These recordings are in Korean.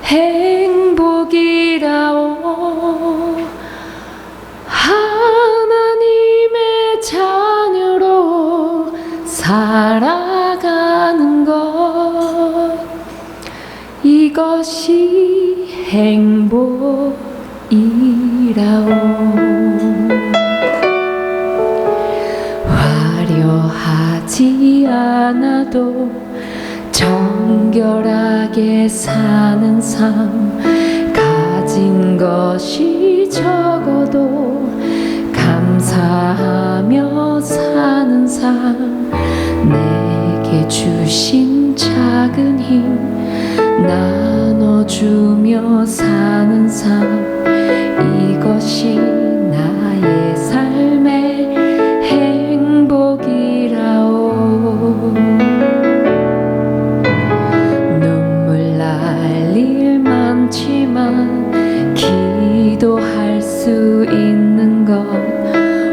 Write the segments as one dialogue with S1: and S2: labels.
S1: 행복이라오. 하나님의 자녀로 살아가는 것, 이것이 행복이라오. 화려하지 않아도 정결하게 사는 삶, 가진 것이 적어도 감사하며 사는 삶, 내게 주신 작은 힘 나눠주며 사는 삶, 이것이 나의 삶의 행복이라오. 눈물 날 일 많지만 기도할 수 있는 것,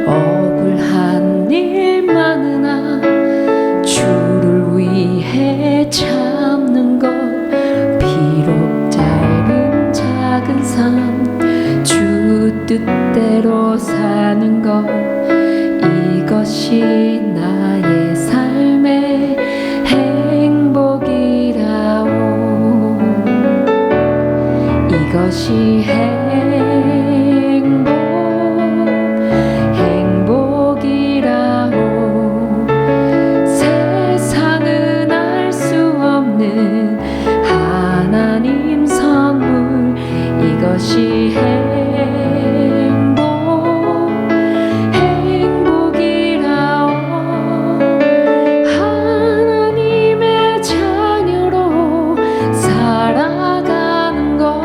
S1: 억울한 일 많으나 주를 위해 참는 것, 비록 짧은 작은 삶 주 뜻대로 사는 것, 이것이 나의 삶의 행복이라오. 이것이 행복이라오. 세상은 알 수 없는 하나님 선물, 이것이 행복이라오. 하나님의 자녀로 살아가는 것,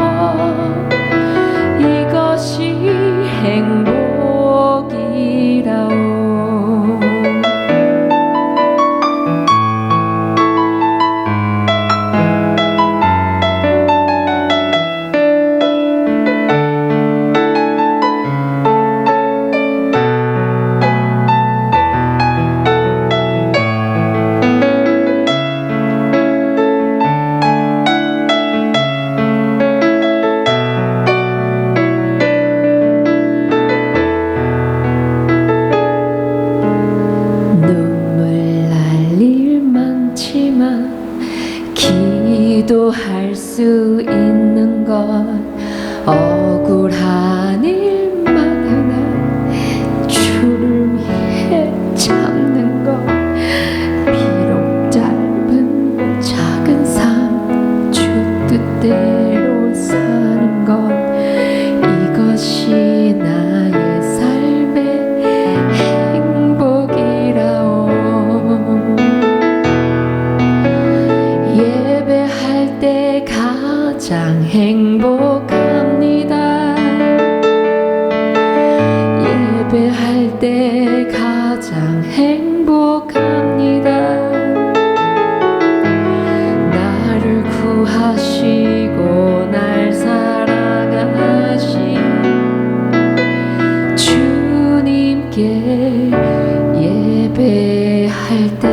S1: 이것이 행복이라오. 기도할 수 있는 것, 억울한 일 많으나 주를 위해 참는 것, 비록 짧은 작은 삶 주 뜻대로 사는 것, 이것이 나의 삶의 행복이라오. 예배할 때 가장 행복합니다. 예배할 때 가장 행복합니다. 나를 구하시고 날 사랑하신 주님께 예배할 때,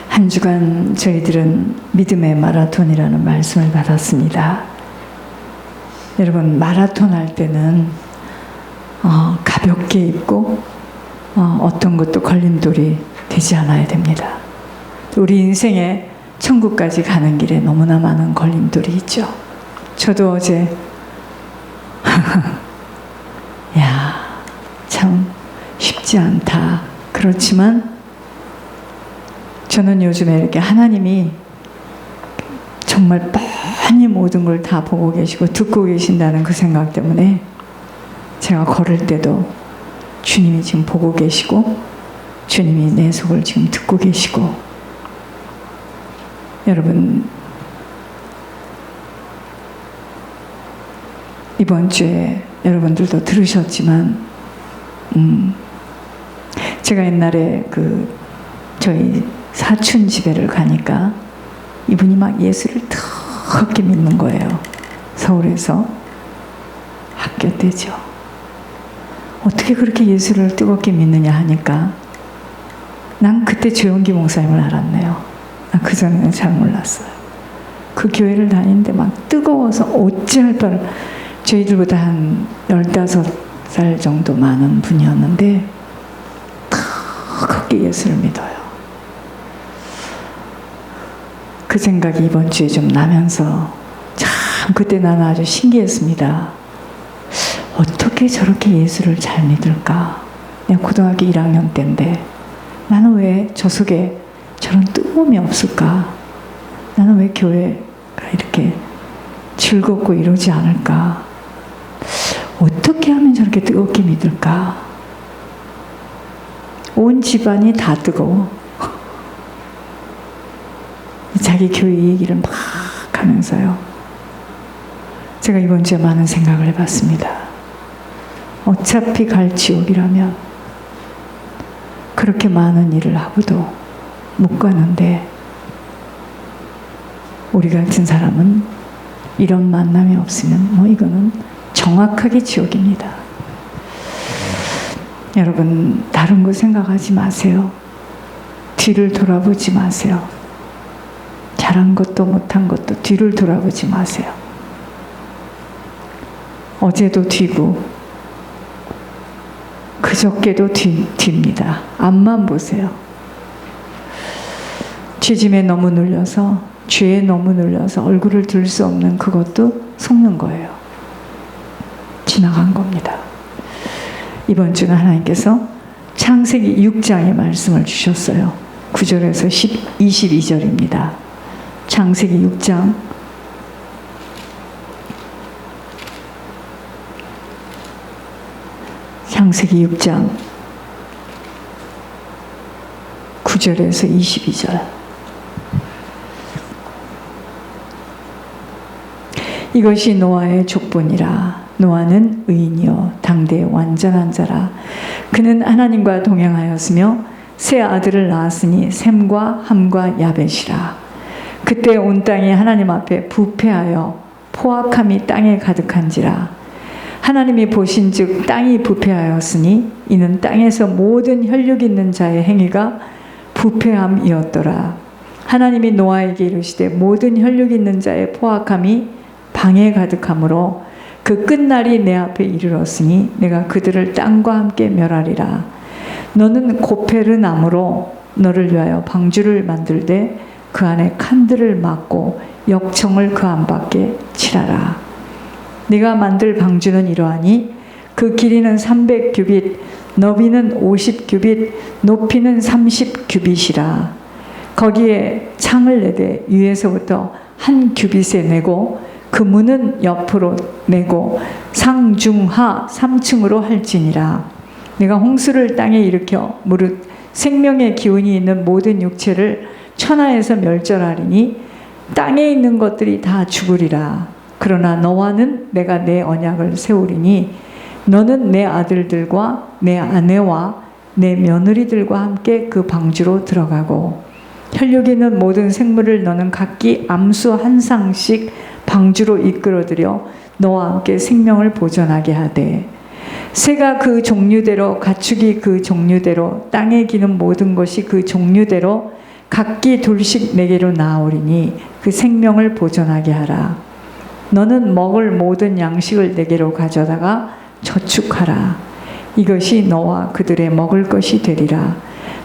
S2: 한 주간 저희들은 믿음의 마라톤이라는 말씀을 받았습니다. 여러분, 마라톤 할 때는 가볍게 입고 어떤 것도 걸림돌이 되지 않아야 됩니다. 우리 인생에 천국까지 가는 길에 너무나 많은 걸림돌이 있죠. 저도 어제 야, 참 쉽지 않다. 그렇지만 저는 요즘에 이렇게 하나님이 정말 뻔히 모든 걸 다 보고 계시고 듣고 계신다는 그 생각 때문에 제가 걸을 때도 주님이 지금 보고 계시고 주님이 내 속을 지금 듣고 계시고, 여러분, 이번 주에 여러분들도 들으셨지만 제가 옛날에 저희 사촌 집에를 가니까 이분이 막 예수를 더럽게 믿는 거예요. 서울에서 학교 때죠. 어떻게 그렇게 예수를 뜨겁게 믿느냐 하니까 난 그때 조용기 목사님을 알았네요. 난 그전에는 잘 몰랐어요. 그 교회를 다니는데 막 뜨거워서 어찌할 바를, 저희들보다 한 15살 정도 많은 분이었는데 뜨겁게 예수를 믿어요. 그 생각이 이번 주에 좀 나면서 참 그때 나는 아주 신기했습니다. 어떻게 저렇게 예수를 잘 믿을까? 내가 고등학교 1학년 때인데 나는 왜 저 속에 저런 뜨거움이 없을까? 나는 왜 교회가 이렇게 즐겁고 이러지 않을까? 어떻게 하면 저렇게 뜨겁게 믿을까? 온 집안이 다 뜨거워. 자기 교회 얘기를 막 하면서요. 제가 이번 주에 많은 생각을 해봤습니다. 어차피 갈 지옥이라면 그렇게 많은 일을 하고도 못 가는데 우리 같은 사람은 이런 만남이 없으면 뭐 이거는 정확하게 지옥입니다. 여러분 다른 거 생각하지 마세요. 뒤를 돌아보지 마세요. 잘한 것도 못한 것도 뒤를 돌아보지 마세요. 어제도 뒤고 그저께도 뒤입니다. 앞만 보세요. 죄짐에 너무 눌려서 죄에 너무 눌려서 얼굴을 들 수 없는 그것도 속는 거예요. 지나간 겁니다. 이번 주는 하나님께서 창세기 6장의 말씀을 주셨어요. 9절에서 22절입니다. 창세기 6장 창세기 6장 9절에서 22절. 이것이 노아의 족본이라. 노아는 의인이요 당대 완전한 자라. 그는 하나님과 동행하였으며 세 아들을 낳았으니 셈과 함과 야벳이라. 그때 온 땅이 하나님 앞에 부패하여 포악함이 땅에 가득한지라. 하나님이 보신즉 땅이 부패하였으니 이는 땅에서 모든 혈육 있는 자의 행위가 부패함이었더라. 하나님이 노아에게 이르시되 모든 혈육 있는 자의 포악함이 방에 가득하므로 그 끝날이 내 앞에 이르렀으니 내가 그들을 땅과 함께 멸하리라. 너는 고페르 나무로 너를 위하여 방주를 만들되 그 안에 칸들을 막고 역청을 그 안밖에 칠하라. 네가 만들 방주는 이러하니 그 길이는 300규빗, 너비는 50규빗, 높이는 30규빗이라. 거기에 창을 내되 위에서부터 한 규빗에 내고 그 문은 옆으로 내고 상중하 3층으로 할지니라. 내가 홍수를 땅에 일으켜 무릇 생명의 기운이 있는 모든 육체를 천하에서 멸절하리니 땅에 있는 것들이 다 죽으리라. 그러나 너와는 내가 내 언약을 세우리니 너는 내 아들들과 내 아내와 내 며느리들과 함께 그 방주로 들어가고 혈육 있는 모든 생물을 너는 각기 암수 한 쌍씩 방주로 이끌어들여 너와 함께 생명을 보존하게 하되 새가 그 종류대로 가축이 그 종류대로 땅에 기는 모든 것이 그 종류대로 각기 둘씩 내게로 나오리니 그 생명을 보존하게 하라. 너는 먹을 모든 양식을 내게로 가져다가 저축하라. 이것이 너와 그들의 먹을 것이 되리라.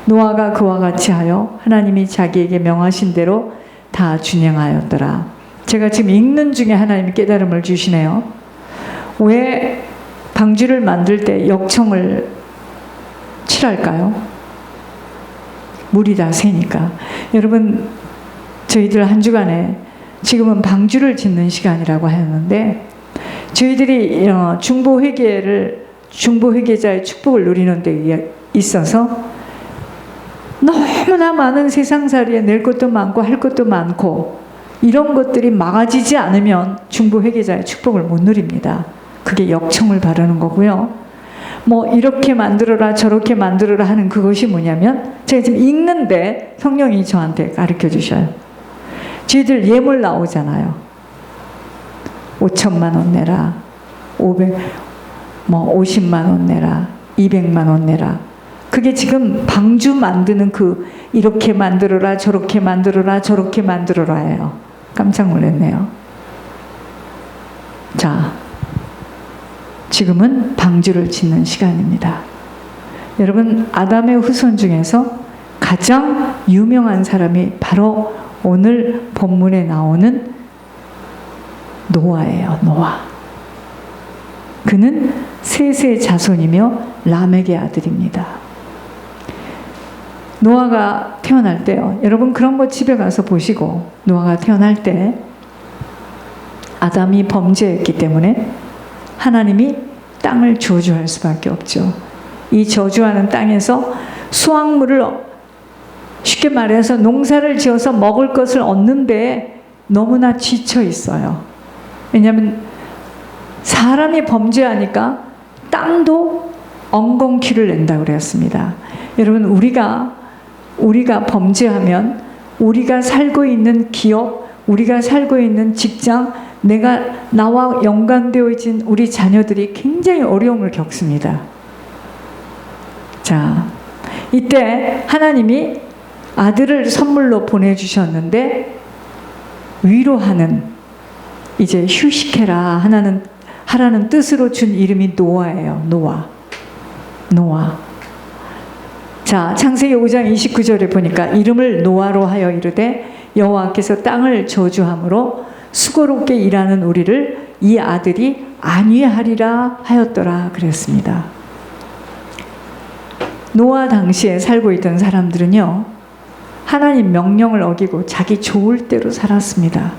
S2: 노아가 그와 같이 하여 하나님이 자기에게 명하신 대로 다 준행하였더라. 제가 지금 읽는 중에 하나님이 깨달음을 주시네요. 왜 방주를 만들 때 역청을 칠할까요? 물이 다 새니까. 여러분 저희들 한 주간에 지금은 방주를 짓는 시간이라고 하는데 저희들이 중보회계자의 축복을 누리는 데 있어서 너무나 많은 세상살이에 낼 것도 많고 할 것도 많고 이런 것들이 막아지지 않으면 중보회계자의 축복을 못 누립니다. 그게 역청을 바르는 거고요. 뭐 이렇게 만들어라 저렇게 만들어라 하는 그것이 뭐냐면 제가 지금 읽는데 성령이 저한테 가르쳐 주셔요. 저희들 예물 나오잖아요. 5천만 원 내라, 50만 원 내라, 200만 원 내라. 그게 지금 방주 만드는 그 이렇게 만들어라 저렇게 만들어라 저렇게 만들어라예요. 깜짝 놀랐네요. 자, 지금은 방주를 짓는 시간입니다. 여러분, 아담의 후손 중에서 가장 유명한 사람이 바로 오늘 본문에 나오는 노아예요. 노아. 그는 셋의 자손이며 라멕의 아들입니다. 노아가 태어날 때요. 여러분, 그런 거 집에 가서 보시고, 노아가 태어날 때 아담이 범죄했기 때문에 하나님이 땅을 저주할 수밖에 없죠. 이 저주하는 땅에서 수확물을, 쉽게 말해서 농사를 지어서 먹을 것을 얻는데 너무나 지쳐 있어요. 왜냐하면 사람이 범죄하니까 땅도 엉겅퀴를 낸다고 그랬습니다. 여러분, 우리가 범죄하면 우리가 살고 있는 기업, 우리가 살고 있는 직장, 나와 연관되어진 우리 자녀들이 굉장히 어려움을 겪습니다. 자, 이때 하나님이 아들을 선물로 보내주셨는데 위로하는, 이제 휴식해라 하라는 뜻으로 준 이름이 노아예요. 노아. 자, 창세기 5장 29절에 보니까 이름을 노아로 하여 이르되 여호와께서 땅을 저주함으로 수고롭게 일하는 우리를 이 아들이 안위하리라 하였더라 그랬습니다. 노아 당시에 살고 있던 사람들은요, 하나님 명령을 어기고 자기 좋을 대로 살았습니다.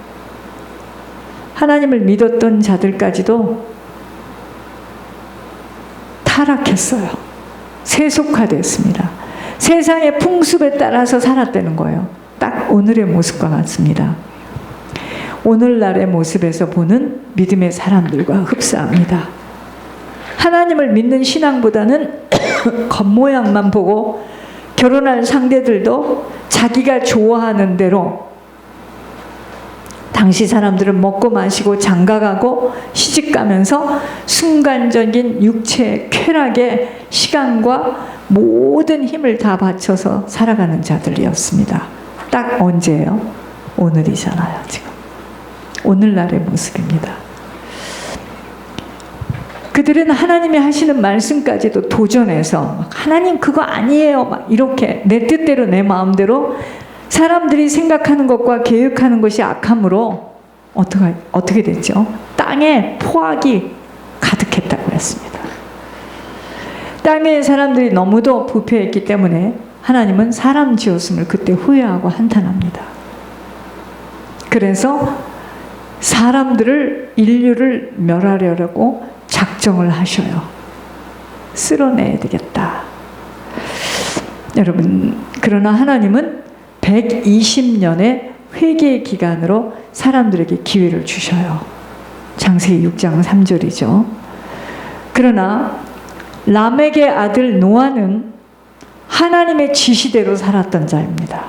S2: 하나님을 믿었던 자들까지도 타락했어요. 세속화됐습니다. 세상의 풍습에 따라서 살았다는 거예요. 딱 오늘의 모습과 같습니다. 오늘날의 모습에서 보는 믿음의 사람들과 흡사합니다. 하나님을 믿는 신앙보다는 겉모양만 보고 결혼할 상대들도 자기가 좋아하는 대로, 당시 사람들은 먹고 마시고 장가가고 시집가면서 순간적인 육체의 쾌락에 시간과 모든 힘을 다 바쳐서 살아가는 자들이었습니다. 딱 언제예요? 오늘이잖아요. 지금 오늘날의 모습입니다. 그들은 하나님이 하시는 말씀까지도 도전해서 하나님 그거 아니에요 막 이렇게 내 뜻대로 내 마음대로 사람들이 생각하는 것과 계획하는 것이 악함으로 어떻게 됐죠? 땅에 포악이 가득했다고 했습니다. 땅의 사람들이 너무도 부패했기 때문에 하나님은 사람 지었음을 그때 후회하고 한탄합니다. 그래서 인류를 멸하려고 작정을 하셔요. 쓸어내야 되겠다. 여러분, 그러나 하나님은 120년의 회개의 기간으로 사람들에게 기회를 주셔요. 창세기 6장 3절이죠. 그러나 라멕의 아들 노아는 하나님의 지시대로 살았던 자입니다.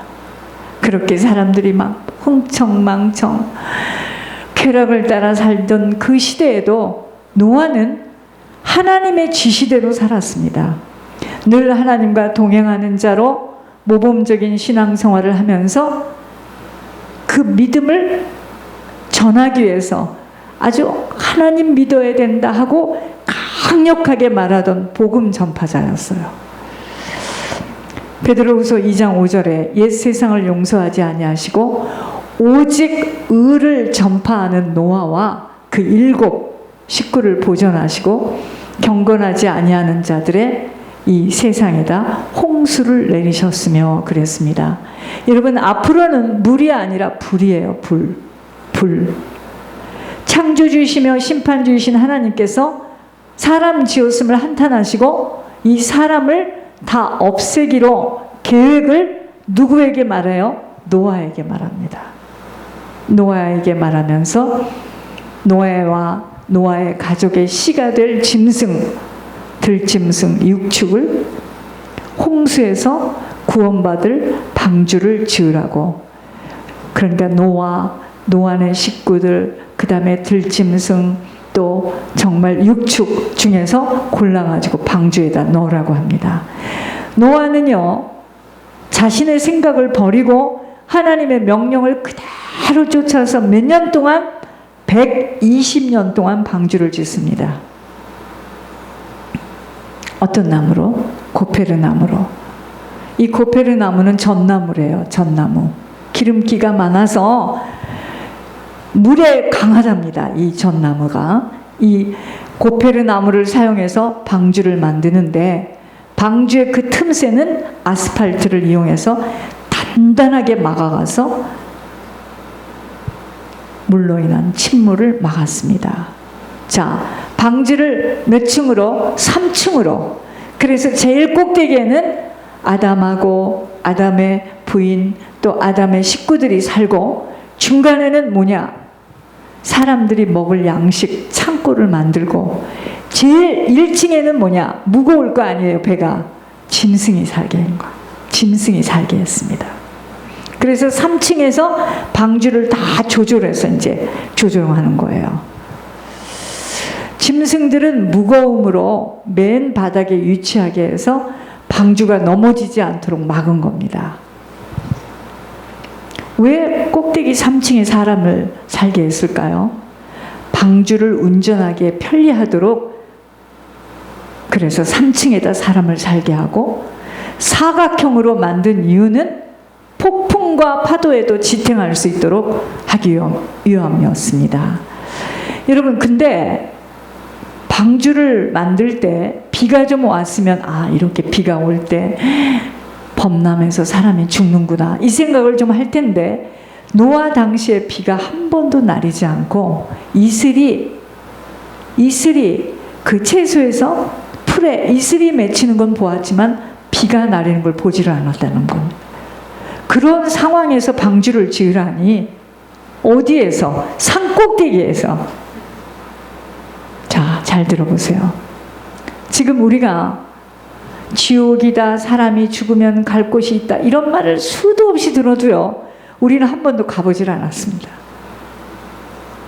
S2: 그렇게 사람들이 막 흥청망청 쾌락을 따라 살던 그 시대에도 노아는 하나님의 지시대로 살았습니다. 늘 하나님과 동행하는 자로 모범적인 신앙생활을 하면서 그 믿음을 전하기 위해서 아주 하나님 믿어야 된다 하고 강력하게 말하던 복음 전파자였어요. 베드로후서 2장 5절에 옛 세상을 용서하지 아니하시고 오직 의를 전파하는 노아와 그 7 식구를 보존하시고 경건하지 아니하는 자들의 이 세상에다 홍수를 내리셨으며 그랬습니다. 여러분, 앞으로는 물이 아니라 불이에요. 불. 창조주이시며 심판주이신 하나님께서 사람 지었음을 한탄하시고 이 사람을 다 없애기로 계획을 누구에게 말해요? 노아에게 말합니다. 노아에게 말하면서 노아의 가족의 씨가 될 들짐승 육축을 홍수에서 구원받을 방주를 지으라고. 그러니까 노아의 식구들, 그 다음에 들짐승, 또 정말 육축 중에서 골라가지고 방주에다 넣으라고 합니다. 노아는요, 자신의 생각을 버리고 하나님의 명령을 그대로 쫓아서 몇 년 동안? 120년 동안 방주를 짓습니다. 어떤 나무로? 고페르 나무로. 이 고페르 나무는 전나무래요. 전나무. 기름기가 많아서 물에 강하답니다. 이 전나무가. 이 고페르 나무를 사용해서 방주를 만드는데, 방주의 그 틈새는 아스팔트를 이용해서 단단하게 막아가서 물로 인한 침몰을 막았습니다. 자, 방주를 몇 층으로? 3층으로. 그래서 제일 꼭대기에는 아담하고 아담의 부인 또 아담의 식구들이 살고, 중간에는 뭐냐? 사람들이 먹을 양식 창고를 만들고, 제일 1층에는 뭐냐? 무거울 거 아니에요, 배가. 짐승이 살게 한 거. 짐승이 살게 했습니다. 그래서 3층에서 방주를 다 조절해서 이제 조정하는 거예요. 짐승들은 무거움으로 맨 바닥에 위치하게 해서 방주가 넘어지지 않도록 막은 겁니다. 왜 꼭대기 3층에 사람을 살게 했을까요? 방주를 운전하기에 편리하도록, 그래서 3층에다 사람을 살게 하고, 사각형으로 만든 이유는 폭풍과 파도에도 지탱할 수 있도록 하기 위함이었습니다. 여러분, 근데 방주를 만들 때 비가 좀 왔으면, 아, 이렇게 비가 올 때 범람해서 사람이 죽는구나, 이 생각을 좀 할 텐데, 노아 당시에 비가 한 번도 내리지 않고 이슬이 그 채소에서 풀에 이슬이 맺히는 건 보았지만 비가 내리는 걸 보지를 않았다는 겁니다. 그런 상황에서 방주를 지으라니, 어디에서? 산꼭대기에서. 자, 잘 들어보세요. 지금 우리가 지옥이다, 사람이 죽으면 갈 곳이 있다, 이런 말을 수도 없이 들어도요, 우리는 한 번도 가보질 않았습니다.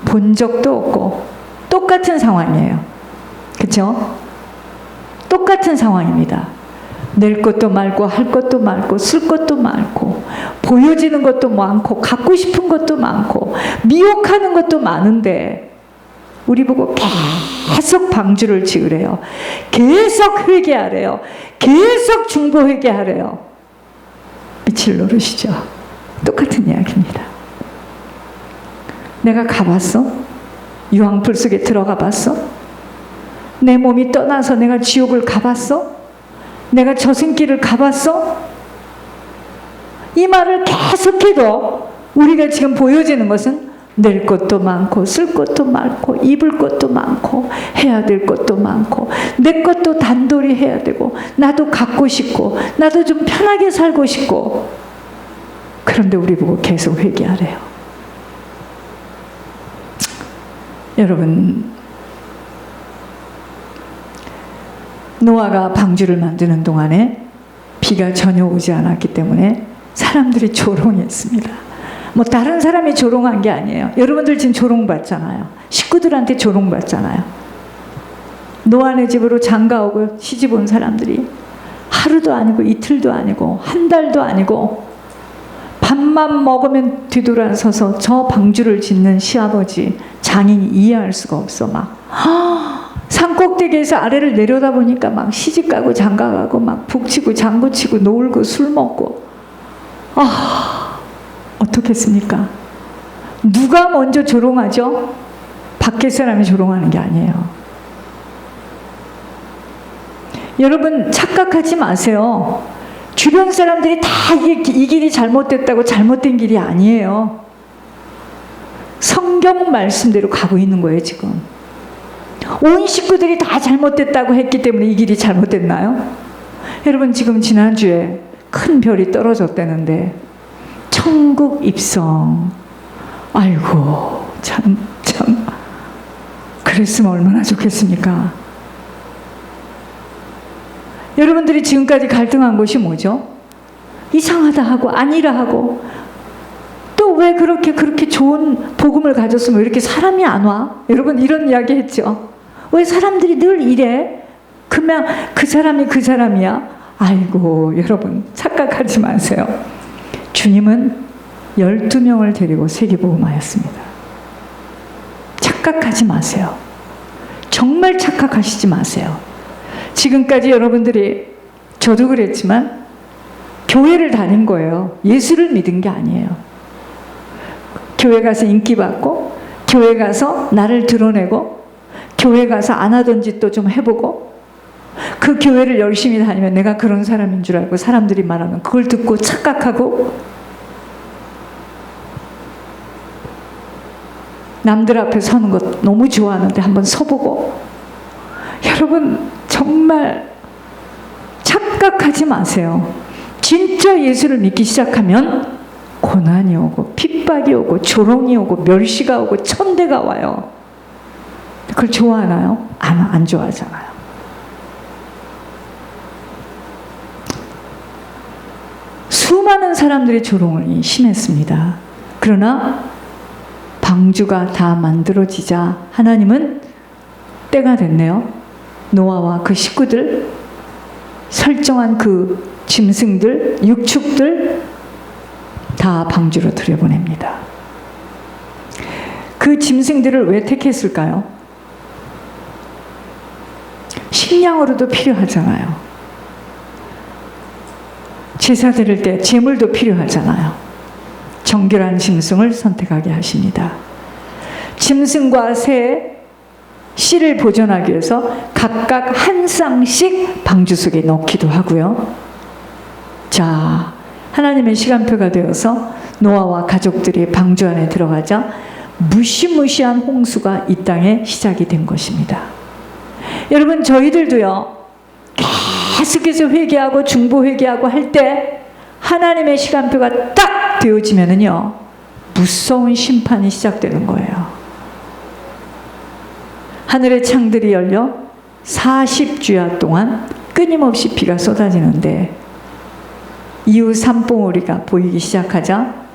S2: 본 적도 없고 똑같은 상황이에요. 그렇죠? 똑같은 상황입니다. 낼 것도 많고 할 것도 많고 쓸 것도 많고 보여지는 것도 많고 갖고 싶은 것도 많고 미혹하는 것도 많은데, 우리 보고 계속 방주를 지으래요. 계속 회개하래요. 계속 중보 회개하래요. 미칠 노릇이죠. 똑같은 이야기입니다. 내가 가봤어? 유황불 속에 들어가 봤어? 내 몸이 떠나서 내가 지옥을 가봤어? 내가 저승길을 가봤어? 이 말을 계속해도 우리가 지금 보여지는 것은 낼 것도 많고 쓸 것도 많고 입을 것도 많고 해야 될 것도 많고 내 것도 단돌이 해야 되고 나도 갖고 싶고 나도 좀 편하게 살고 싶고, 그런데 우리 보고 계속 회개하래요. 여러분, 노아가 방주를 만드는 동안에 비가 전혀 오지 않았기 때문에 사람들이 조롱했습니다. 뭐 다른 사람이 조롱한 게 아니에요. 여러분들 지금 조롱받잖아요. 식구들한테 조롱받잖아요. 노아네 집으로 장가오고 시집 온 사람들이 하루도 아니고 이틀도 아니고 한 달도 아니고 밥만 먹으면 뒤돌아서서 저 방주를 짓는 시아버지, 장인이 이해할 수가 없어. 막 산꼭대기에서 아래를 내려다 보니까 막 시집가고 장가가고 막 북치고 장구치고 놀고 술 먹고, 어떻겠습니까? 누가 먼저 조롱하죠? 밖에 사람이 조롱하는 게 아니에요. 여러분, 착각하지 마세요. 주변 사람들이 다 이 길이 잘못됐다고 잘못된 길이 아니에요. 성경 말씀대로 가고 있는 거예요, 지금. 온 식구들이 다 잘못됐다고 했기 때문에 이 길이 잘못됐나요? 여러분, 지금 지난주에 큰 별이 떨어졌다는데 천국 입성. 아이고, 참 그랬으면 얼마나 좋겠습니까? 여러분들이 지금까지 갈등한 것이 뭐죠? 이상하다 하고 아니라 하고 또 왜 그렇게 좋은 복음을 가졌으면 왜 이렇게 사람이 안 와? 여러분 이런 이야기 했죠. 왜 사람들이 늘 이래? 그냥 그 사람이 그 사람이야? 아이고 여러분 착각하지 마세요. 주님은 12명을 데리고 세계복음하였습니다. 착각하지 마세요. 정말 착각하시지 마세요. 지금까지 여러분들이 저도 그랬지만 교회를 다닌 거예요. 예수를 믿은 게 아니에요. 교회 가서 인기 받고 교회 가서 나를 드러내고 교회 가서 안 하던 짓도 좀 해보고 그 교회를 열심히 다니면 내가 그런 사람인 줄 알고 사람들이 말하면 그걸 듣고 착각하고 남들 앞에 서는 것 너무 좋아하는데 한번 서보고 여러분 정말 착각하지 마세요. 진짜 예수를 믿기 시작하면 고난이 오고 핍박이 오고 조롱이 오고 멸시가 오고 천대가 와요. 그걸 좋아하나요? 안 좋아하잖아요. 수많은 사람들이 조롱이 심했습니다. 그러나 방주가 다 만들어지자 하나님은 때가 됐네요. 노아와 그 식구들, 설정한 그 짐승들, 육축들 다 방주로 들여보냅니다. 그 짐승들을 왜 택했을까요? 식량으로도 필요하잖아요. 제사 드릴 때 제물도 필요하잖아요. 정결한 짐승을 선택하게 하십니다. 짐승과 새, 씨를 보존하기 위해서 각각 한 쌍씩 방주 속에 넣기도 하고요. 자, 하나님의 시간표가 되어서 노아와 가족들이 방주 안에 들어가자 무시무시한 홍수가 이 땅에 시작이 된 것입니다. 여러분 저희들도요 계속해서 회개하고 중보 회개하고 할 때 하나님의 시간표가 딱 되어지면은요 무서운 심판이 시작되는 거예요. 하늘의 창들이 열려 40주야 동안 끊임없이 비가 쏟아지는데 이후 산봉우리가 보이기 시작하자